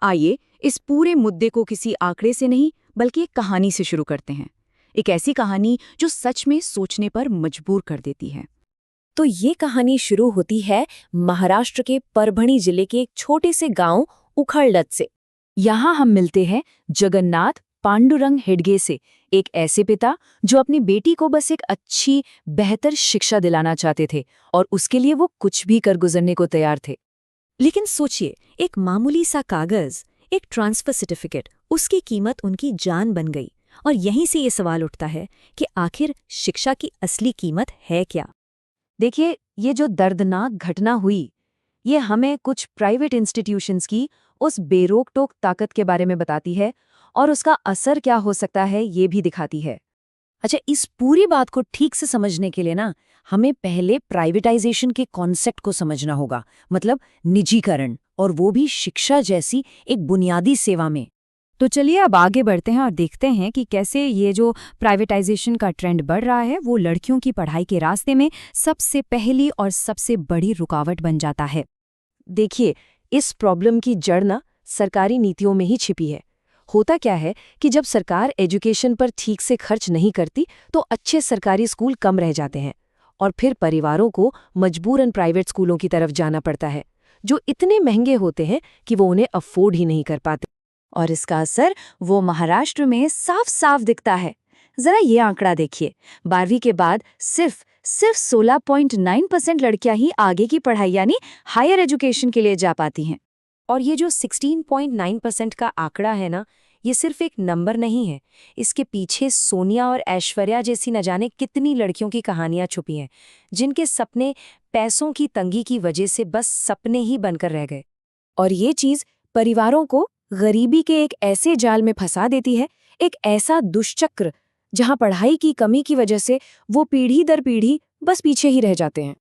आइए इस पूरे मुद्दे को किसी आंकड़े से नहीं बल्कि एक कहानी से शुरू करते हैं। एक ऐसी कहानी जो सच में सोचने पर मजबूर कर देती है। तो ये कहानी शुरू होती है महाराष्ट्र के परभणी जिले के एक छोटे से गांव उखड़लत से। यहाँ हम मिलते हैं जगन्नाथ पांडुरंग हेडगे से, एक ऐसे पिता जो अपनी बेटी को बस एक अच्छी बेहतर शिक्षा दिलाना चाहते थे और उसके लिए वो कुछ भी कर गुजरने को तैयार थे। लेकिन सोचिए, एक मामूली सा कागज, एक ट्रांसफर सर्टिफिकेट, उसकी कीमत उनकी जान बन गई। और यहीं से ये सवाल उठता है कि आखिर शिक्षा की असली कीमत है क्या। देखिए, ये जो दर्दनाक घटना हुई, ये हमें कुछ प्राइवेट इंस्टीट्यूशंस की उस बेरोक-टोक ताकत के बारे में बताती है और उसका असर क्या हो सकता है ये भी दिखाती है। अच्छा, इस पूरी बात को ठीक से समझने के लिए ना हमें पहले प्राइवेटाइजेशन के कॉन्सेप्ट को समझना होगा, मतलब निजीकरण, और वो भी शिक्षा जैसी एक बुनियादी सेवा में। तो चलिए अब आगे बढ़ते हैं और देखते हैं कि कैसे ये जो प्राइवेटाइजेशन का ट्रेंड बढ़ रहा है वो लड़कियों की पढ़ाई के रास्ते में सबसे पहली और सबसे बड़ी रुकावट बन जाता है। देखिए, इस प्रॉब्लम की जड़ ना सरकारी नीतियों में ही छिपी है। होता क्या है कि जब सरकार एजुकेशन पर ठीक से खर्च नहीं करती तो अच्छे सरकारी स्कूल कम रह जाते हैं और फिर परिवारों को मजबूरन प्राइवेट स्कूलों की तरफ जाना पड़ता है, जो इतने महंगे होते हैं कि वो उन्हें अफोर्ड ही नहीं कर पाते। और इसका असर वो महाराष्ट्र में साफ साफ दिखता है। जरा ये आंकड़ा देखिए, 12वीं के बाद सिर्फ 16.9% लड़कियां ही आगे की पढ़ाई यानी हायर एजुकेशन के लिए जा पाती हैं। और ये जो 16.9% का आंकड़ा है ना, ये सिर्फ एक नंबर नहीं है। इसके पीछे सोनिया और ऐश्वर्या जैसी न जाने कितनी लड़कियों की कहानियां छुपी हैं, जिनके सपने पैसों की तंगी की वजह से बस सपने ही बनकर रह गए। और ये चीज परिवारों को गरीबी के एक ऐसे जाल में फंसा देती है, एक ऐसा दुष्चक्र जहां पढ़ाई की कमी की वजह से वो पीढ़ी दर पीढ़ी बस पीछे ही रह जाते हैं।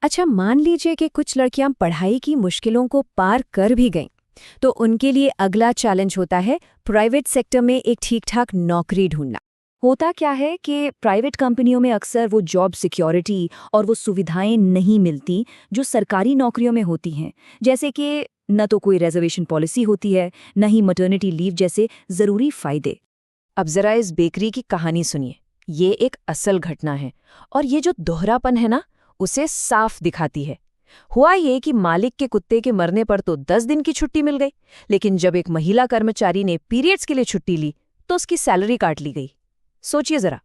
अच्छा, मान लीजिए कि कुछ लड़कियां पढ़ाई की मुश्किलों को पार कर भी गईं, तो उनके लिए अगला चैलेंज होता है प्राइवेट सेक्टर में एक ठीक-ठाक नौकरी ढूंढना। होता क्या है कि प्राइवेट कंपनियों में अक्सर वो जॉब सिक्योरिटी और वो सुविधाएं नहीं मिलती जो सरकारी नौकरियों में होती हैं, जैसे कि न तो कोई रिजर्वेशन पॉलिसी होती है, न ही मैटरनिटी लीव जैसे जरूरी फायदे। अब जरा इस बेकरी की कहानी सुनिए। ये एक असल घटना है और ये जो दोहरापन है ना, उसे साफ दिखाती है। हुआ ये कि मालिक के कुत्ते के मरने पर तो 10 दिन की छुट्टी मिल गई, लेकिन जब एक महिला कर्मचारी ने पीरियड्स के लिए छुट्टी ली तो उसकी सैलरी काट ली गई। सोचिए जरा।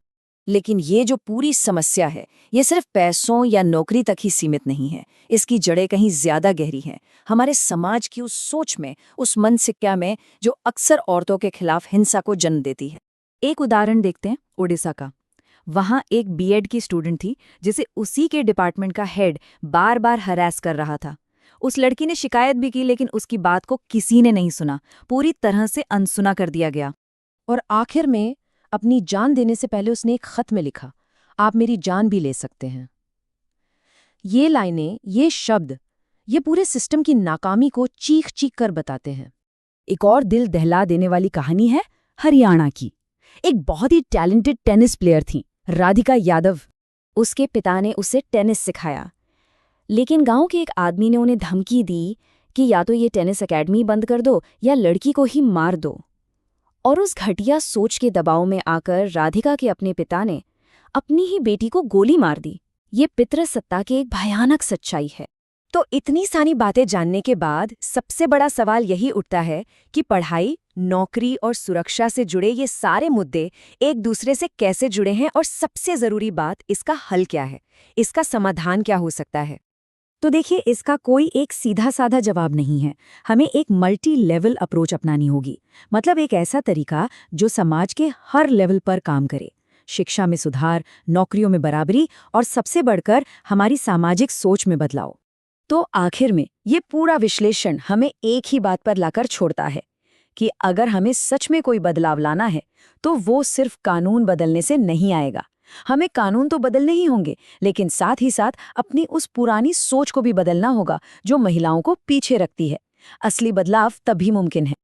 लेकिन ये जो पूरी समस्या है, ये सिर्फ पैसों या नौकरी तक ही सीमित नहीं है। इसकी जड़ें कहीं ज्यादा गहरी हैं, हमारे समाज की उस सोच में, उस मानसिकता में जो अक्सर औरतों के खिलाफ हिंसा को जन्म देती है। एक उदाहरण देखते हैं ओडिशा का। वहाँ एक बीएड की स्टूडेंट थी जिसे उसी के डिपार्टमेंट का हेड बार बार हरास कर रहा था। उस लड़की ने शिकायत भी की, लेकिन उसकी बात को किसी ने नहीं सुना, पूरी तरह से अनसुना कर दिया गया। और आखिर में अपनी जान देने से पहले उसने एक खत में लिखा, आप मेरी जान भी ले सकते हैं। ये लाइनें, ये शब्द, ये पूरे सिस्टम की नाकामी को चीख चीख कर बताते हैं। एक और दिल दहला देने वाली कहानी है हरियाणा की। एक बहुत ही टैलेंटेड टेनिस प्लेयर थी, राधिका यादव। उसके पिता ने उसे टेनिस सिखाया, लेकिन गांव के एक आदमी ने उन्हें धमकी दी कि या तो ये टेनिस एकेडमी बंद कर दो या लड़की को ही मार दो। और उस घटिया सोच के दबाव में आकर राधिका के अपने पिता ने अपनी ही बेटी को गोली मार दी। ये पितृसत्ता की एक भयानक सच्चाई है। तो इतनी सारी बातें जानने के बाद सबसे बड़ा सवाल यही उठता है कि पढ़ाई, नौकरी और सुरक्षा से जुड़े ये सारे मुद्दे एक दूसरे से कैसे जुड़े हैं, और सबसे जरूरी बात, इसका हल क्या है, इसका समाधान क्या हो सकता है। तो देखिए, इसका कोई एक सीधा साधा जवाब नहीं है। हमें एक मल्टी लेवल अप्रोच अपनानी होगी, मतलब एक ऐसा तरीका जो समाज के हर लेवल पर काम करे। शिक्षा में सुधार, नौकरियों में बराबरी और सबसे बढ़कर हमारी सामाजिक सोच में बदलाव। तो आखिर में ये पूरा विश्लेषण हमें एक ही बात पर लाकर छोड़ता है कि अगर हमें सच में कोई बदलाव लाना है तो वो सिर्फ कानून बदलने से नहीं आएगा। हमें कानून तो बदलने ही होंगे, लेकिन साथ ही साथ अपनी उस पुरानी सोच को भी बदलना होगा जो महिलाओं को पीछे रखती है। असली बदलाव तभी मुमकिन है